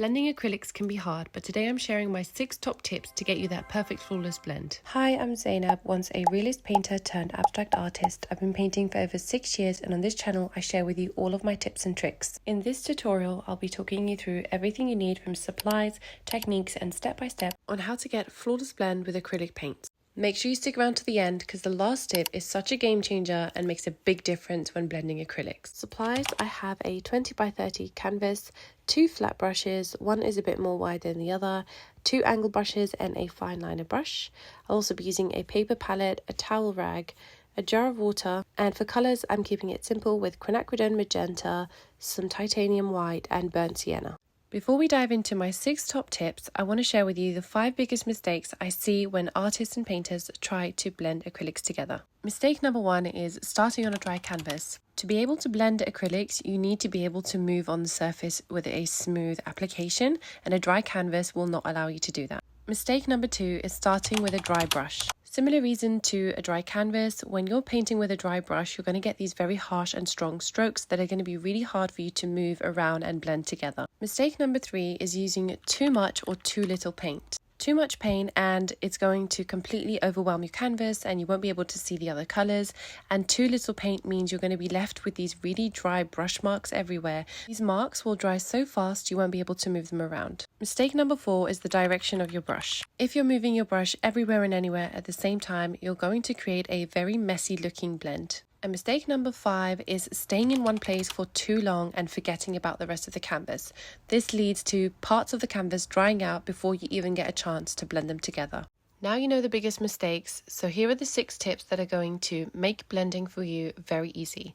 Blending acrylics can be hard, but today I'm sharing my 6 top tips to get you that perfect flawless blend. Hi, I'm Zainab, once a realist painter turned abstract artist. I've been painting for over 6 years, and on this channel I share with you all of my tips and tricks. In this tutorial, I'll be talking you through everything you need from supplies, techniques, and step-by-step on how to get flawless blend with acrylic paints. Make sure you stick around to the end because the last tip is such a game changer and makes a big difference when blending acrylics. Supplies: I have a 20 by 30 canvas, 2 flat brushes, one is a bit more wide than the other, 2 angle brushes and a fine liner brush. I'll also be using a paper palette, a towel rag, a jar of water, and for colours I'm keeping it simple with quinacridone magenta, some titanium white and burnt sienna. Before we dive into my 6 top tips, I want to share with you the 5 biggest mistakes I see when artists and painters try to blend acrylics together. Mistake number 1 is starting on a dry canvas. To be able to blend acrylics, you need to be able to move on the surface with a smooth application, and a dry canvas will not allow you to do that. Mistake number 2 is starting with a dry brush. Similar reason to a dry canvas, when you're painting with a dry brush, you're going to get these very harsh and strong strokes that are going to be really hard for you to move around and blend together. Mistake number 3 is using too much or too little paint. Too much paint and it's going to completely overwhelm your canvas and you won't be able to see the other colors, and too little paint means you're going to be left with these really dry brush marks everywhere. These marks will dry so fast you won't be able to move them around. Mistake number 4 is the direction of your brush. If you're moving your brush everywhere and anywhere at the same time, you're going to create a very messy looking blend. And mistake number 5 is staying in one place for too long and forgetting about the rest of the canvas. This leads to parts of the canvas drying out before you even get a chance to blend them together. Now you know the biggest mistakes, so here are the 6 tips that are going to make blending for you very easy.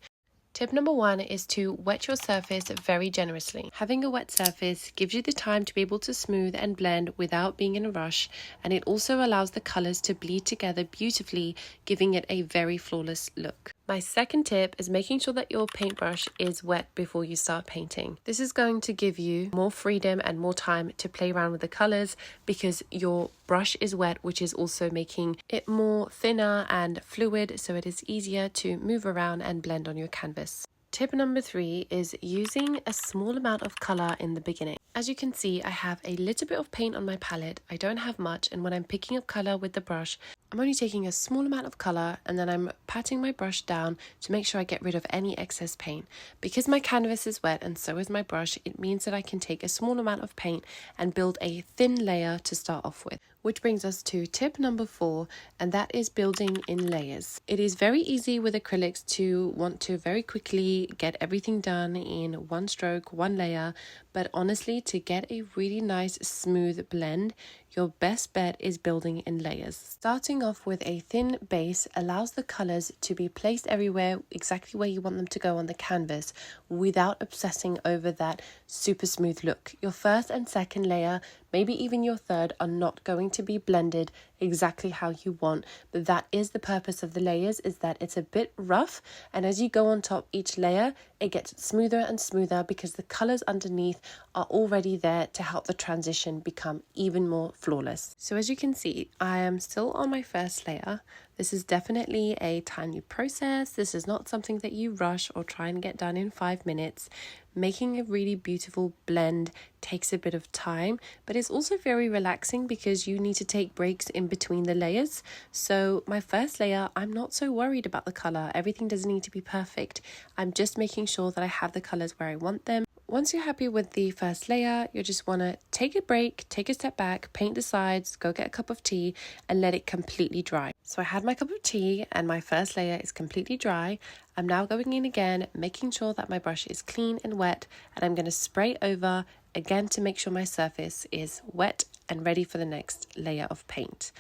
Tip number 1 is to wet your surface very generously. Having a wet surface gives you the time to be able to smooth and blend without being in a rush, and it also allows the colors to bleed together beautifully, giving it a very flawless look. My second tip is making sure that your paintbrush is wet before you start painting. This is going to give you more freedom and more time to play around with the colors because your brush is wet, which is also making it more thinner and fluid, so it is easier to move around and blend on your canvas. Tip number 3 is using a small amount of color in the beginning. As you can see, I have a little bit of paint on my palette. I don't have much, and when I'm picking up color with the brush, I'm only taking a small amount of color and then I'm patting my brush down to make sure I get rid of any excess paint. Because my canvas is wet and so is my brush, it means that I can take a small amount of paint and build a thin layer to start off with. Which brings us to tip number 4, and that is building in layers. It is very easy with acrylics to want to very quickly get everything done in one stroke, one layer, but honestly, to get a really nice smooth blend, your best bet is building in layers. Starting off with a thin base allows the colors to be placed everywhere exactly where you want them to go on the canvas without obsessing over that super smooth look. Your first and second layer, maybe even your third, are not going to be blended exactly how you want, but that is the purpose of the layers, is that it's a bit rough, and as you go on top each layer it gets smoother and smoother because the colors underneath are already there to help the transition become even more flawless. So as you can see, I am still on my first layer. This is definitely a timely process. This is not something that you rush or try and get done in 5 minutes. Making a really beautiful blend takes a bit of time, but it's also very relaxing because you need to take breaks in between the layers. So my first layer, I'm not so worried about the color. Everything doesn't need to be perfect. I'm just making sure that I have the colors where I want them. Once you're happy with the first layer, you just want to take a break, take a step back, paint the sides, go get a cup of tea and let it completely dry. So I had my cup of tea and my first layer is completely dry. I'm now going in again, making sure that my brush is clean and wet, and I'm going to spray over again to make sure my surface is wet and ready for the next layer of paint.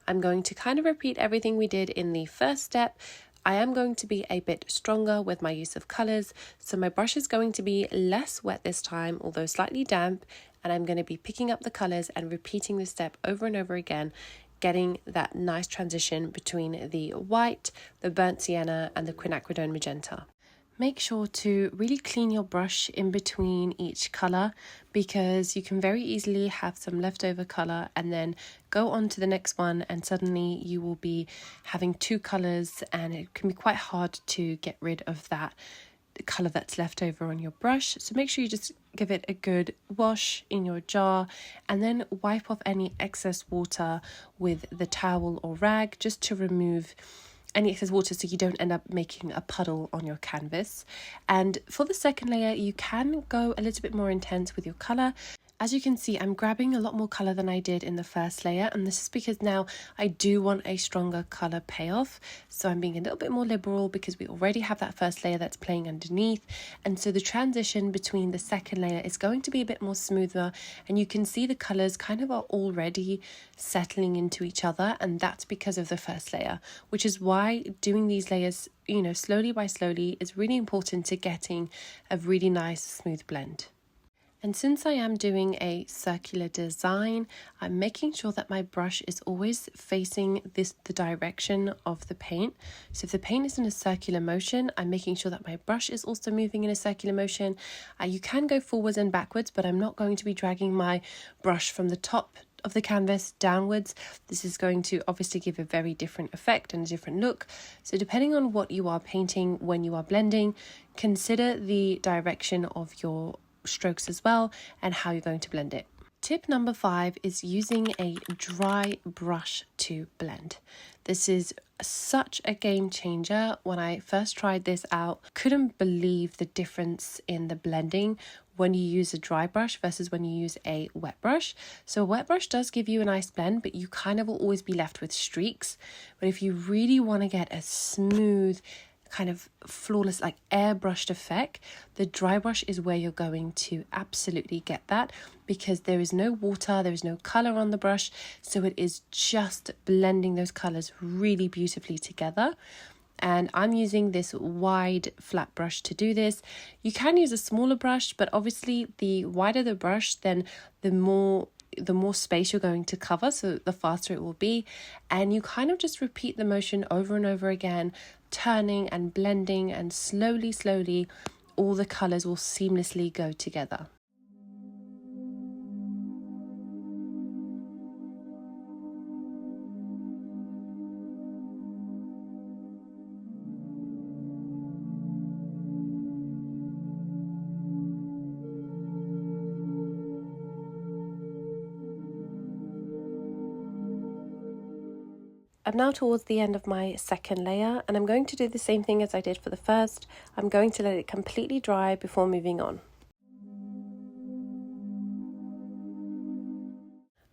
I'm going to kind of repeat everything we did in the first step. I am going to be a bit stronger with my use of colors, so my brush is going to be less wet this time, although slightly damp, and I'm going to be picking up the colors and repeating this step over and over again, getting that nice transition between the white, the burnt sienna, and the quinacridone magenta. Make sure to really clean your brush in between each color because you can very easily have some leftover color and then go on to the next one and suddenly you will be having 2 colors and it can be quite hard to get rid of that colour that's left over on your brush. So make sure you just give it a good wash in your jar and then wipe off any excess water with the towel or rag just to remove any excess water so you don't end up making a puddle on your canvas. And for the second layer, you can go a little bit more intense with your colour. As you can see, I'm grabbing a lot more colour than I did in the first layer, and this is because now I do want a stronger colour payoff. So I'm being a little bit more liberal because we already have that first layer that's playing underneath, and so the transition between the second layer is going to be a bit more smoother, and you can see the colours kind of are already settling into each other, and that's because of the first layer, which is why doing these layers, slowly by slowly is really important to getting a really nice smooth blend. And since I am doing a circular design, I'm making sure that my brush is always facing the direction of the paint. So if the paint is in a circular motion, I'm making sure that my brush is also moving in a circular motion. You can go forwards and backwards, but I'm not going to be dragging my brush from the top of the canvas downwards. This is going to obviously give a very different effect and a different look. So depending on what you are painting when you are blending, consider the direction of your strokes as well and how you're going to blend it. Tip number 5 is using a dry brush to blend. This is such a game changer. When I first tried this out, couldn't believe the difference in the blending when you use a dry brush versus when you use a wet brush. So a wet brush does give you a nice blend, but you kind of will always be left with streaks. But if you really want to get a smooth, kind of flawless, like airbrushed effect, the dry brush is where you're going to absolutely get that, because there is no water, there is no color on the brush, so it is just blending those colors really beautifully together. And I'm using this wide flat brush to do this. You can use a smaller brush, but obviously the wider the brush, then the more space you're going to cover, so the faster it will be. And you kind of just repeat the motion over and over again, turning and blending, and slowly all the colors will seamlessly go together. I'm now towards the end of my second layer, and I'm going to do the same thing as I did for the first. I'm going to let it completely dry before moving on.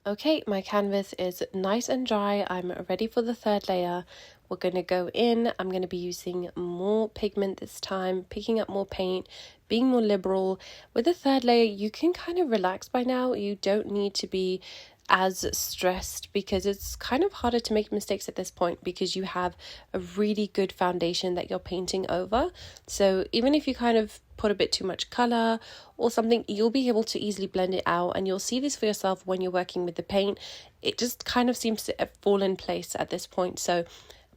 Okay, my canvas is nice and dry. I'm ready for the third layer. We're going to go in. I'm going to be using more pigment this time, picking up more paint, being more liberal. With the third layer, you can kind of relax by now. You don't need to be as stressed, because it's kind of harder to make mistakes at this point because you have a really good foundation that you're painting over. So even if you kind of put a bit too much color or something, you'll be able to easily blend it out, and you'll see this for yourself when you're working with the paint. It just kind of seems to fall in place at this point. So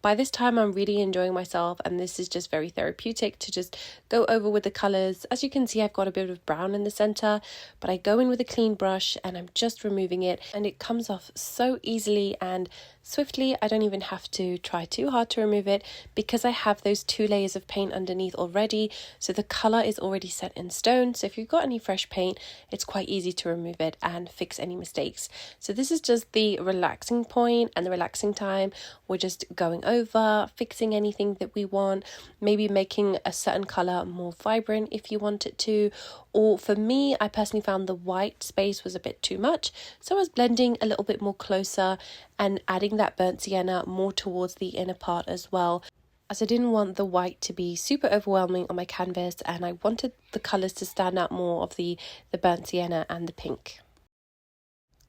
by this time, I'm really enjoying myself, and this is just very therapeutic to just go over with the colors. As you can see, I've got a bit of brown in the center, but I go in with a clean brush and I'm just removing it, and it comes off so easily and swiftly. I don't even have to try too hard to remove it because I have those 2 layers of paint underneath already, so the color is already set in stone. So if you've got any fresh paint, it's quite easy to remove it and fix any mistakes. So this is just the relaxing point and the relaxing time. We're just going over, fixing anything that we want, maybe making a certain color more vibrant if you want it to. Or for me, I personally found the white space was a bit too much, so I was blending a little bit more closer and adding that burnt sienna more towards the inner part as well, as I didn't want the white to be super overwhelming on my canvas, and I wanted the colors to stand out more of the burnt sienna and the pink.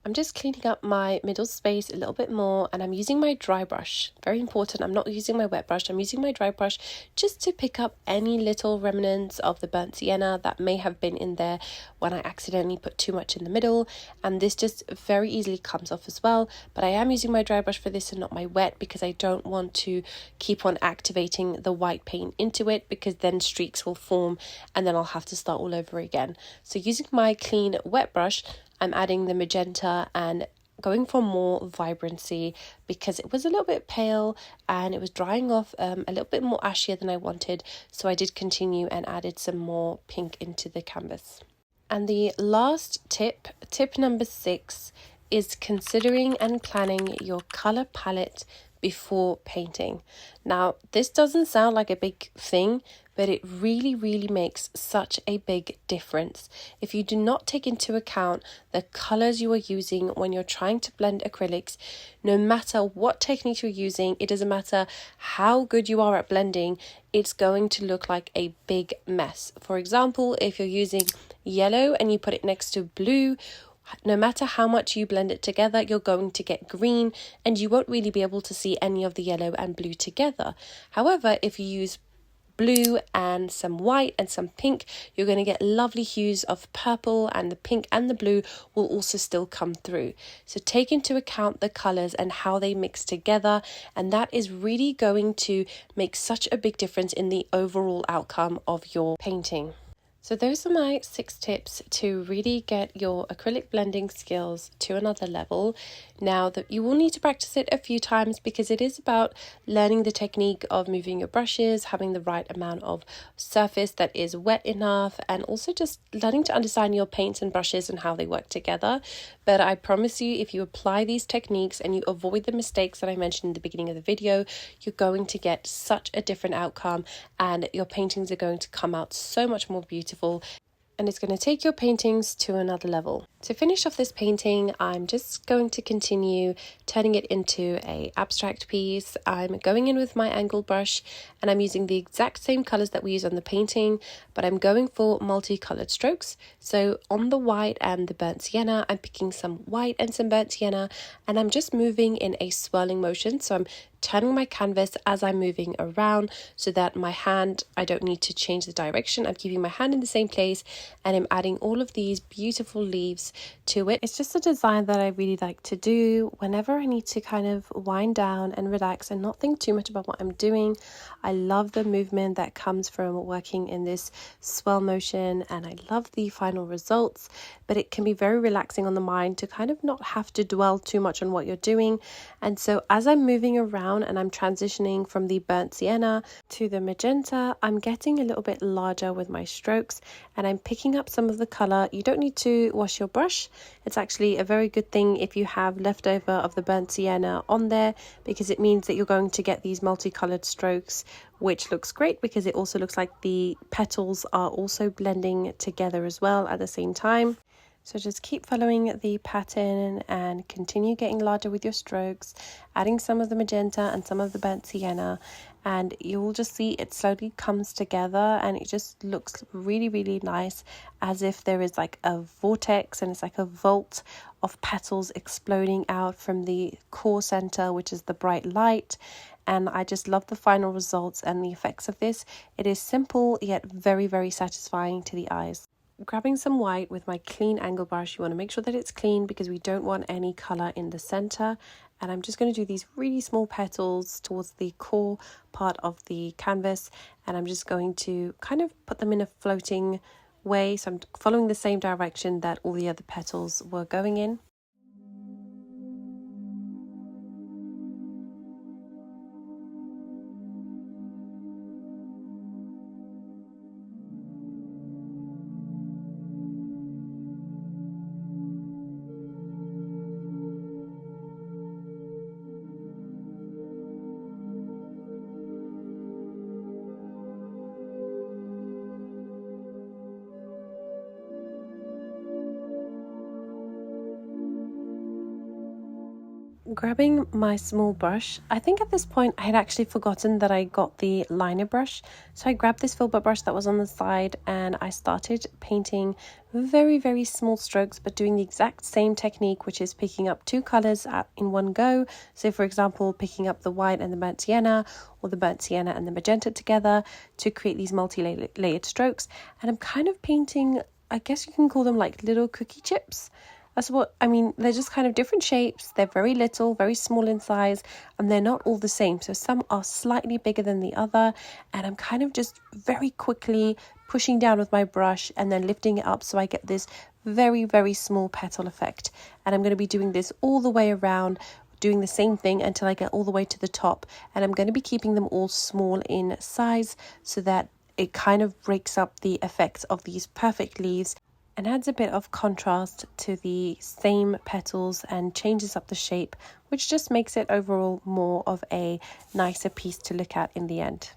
I'm just cleaning up my middle space a little bit more, and I'm using my dry brush. Very important, I'm not using my wet brush, I'm using my dry brush just to pick up any little remnants of the burnt sienna that may have been in there when I accidentally put too much in the middle, and this just very easily comes off as well. But I am using my dry brush for this and not my wet, because I don't want to keep on activating the white paint into it, because then streaks will form and then I'll have to start all over again. So using my clean wet brush, I'm adding the magenta and going for more vibrancy because it was a little bit pale and it was drying off a little bit more ashier than I wanted. So I did continue and added some more pink into the canvas. And the last tip number 6, is considering and planning your color palette before painting. Now, this doesn't sound like a big thing, but it really makes such a big difference. If you do not take into account the colors you are using when you're trying to blend acrylics, no matter what technique you're using, it doesn't matter how good you are at blending, it's going to look like a big mess. For example, if you're using yellow and you put it next to blue, no matter how much you blend it together, you're going to get green and you won't really be able to see any of the yellow and blue together. However, if you use blue and some white and some pink, you're going to get lovely hues of purple, and the pink and the blue will also still come through. So take into account the colors and how they mix together, and that is really going to make such a big difference in the overall outcome of your painting. So those are my 6 tips to really get your acrylic blending skills to another level. Now that you will need to practice it a few times because it is about learning the technique of moving your brushes, having the right amount of surface that is wet enough, and also just learning to understand your paints and brushes and how they work together. But I promise you, if you apply these techniques and you avoid the mistakes that I mentioned in the beginning of the video, you're going to get such a different outcome and your paintings are going to come out so much more beautiful. And it's going to take your paintings to another level. To finish off this painting, I'm just going to continue turning it into an abstract piece. I'm going in with my angled brush and I'm using the exact same colors that we use on the painting, but I'm going for multicolored strokes. So on the white and the burnt sienna, I'm picking some white and some burnt sienna, and I'm just moving in a swirling motion. So I'm turning my canvas as I'm moving around so that my hand, I don't need to change the direction. I'm keeping my hand in the same place and I'm adding all of these beautiful leaves to it. It's just a design that I really like to do whenever I need to kind of wind down and relax and not think too much about what I'm doing. I love the movement that comes from working in this swirl motion, and I love the final results, but it can be very relaxing on the mind to kind of not have to dwell too much on what you're doing. And so as I'm moving around and I'm transitioning from the burnt sienna to the magenta, I'm getting a little bit larger with my strokes and I'm picking up some of the color. You don't need to wash your brush. It's actually a very good thing if you have leftover of the burnt sienna on there, because it means that you're going to get these multicolored strokes, which looks great because it also looks like the petals are also blending together as well at the same time. So just keep following the pattern and continue getting larger with your strokes, adding some of the magenta and some of the burnt sienna, and you'll just see it slowly comes together and it just looks really nice, as if there is like a vortex and it's like a vault of petals exploding out from the core center, which is the bright light. And I just love the final results and the effects of this. It is simple yet very satisfying to the eyes. Grabbing some white with my clean angle brush, you want to make sure that it's clean because we don't want any color in the center. And I'm just going to do these really small petals towards the core part of the canvas, and I'm just going to kind of put them in a floating way. So I'm following the same direction that all the other petals were going in. Grabbing my small brush, I think at this point I had actually forgotten that I got the liner brush, so I grabbed this filbert brush that was on the side and I started painting very small strokes, but doing the exact same technique, which is picking up 2 colors in one go. So for example, picking up the white and the burnt sienna, or the burnt sienna and the magenta together to create these multi-layered strokes. And I'm kind of painting, I guess you can call them like little cookie chips. That's what I mean. They're just kind of different shapes. They're very little, very small in size, and they're not all the same. So some are slightly bigger than the other, and I'm kind of just very quickly pushing down with my brush and then lifting it up so I get this very, very small petal effect. And I'm going to be doing this all the way around, doing the same thing until I get all the way to the top. And I'm going to be keeping them all small in size so that it kind of breaks up the effects of these perfect leaves and adds a bit of contrast to the same petals and changes up the shape, which just makes it overall more of a nicer piece to look at in the end.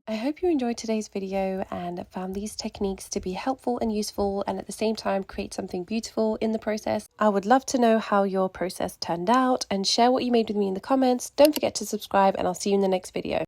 I hope you enjoyed today's video and found these techniques to be helpful and useful, and at the same time create something beautiful in the process. I would love to know how your process turned out and share what you made with me in the comments. Don't forget to subscribe, and I'll see you in the next video.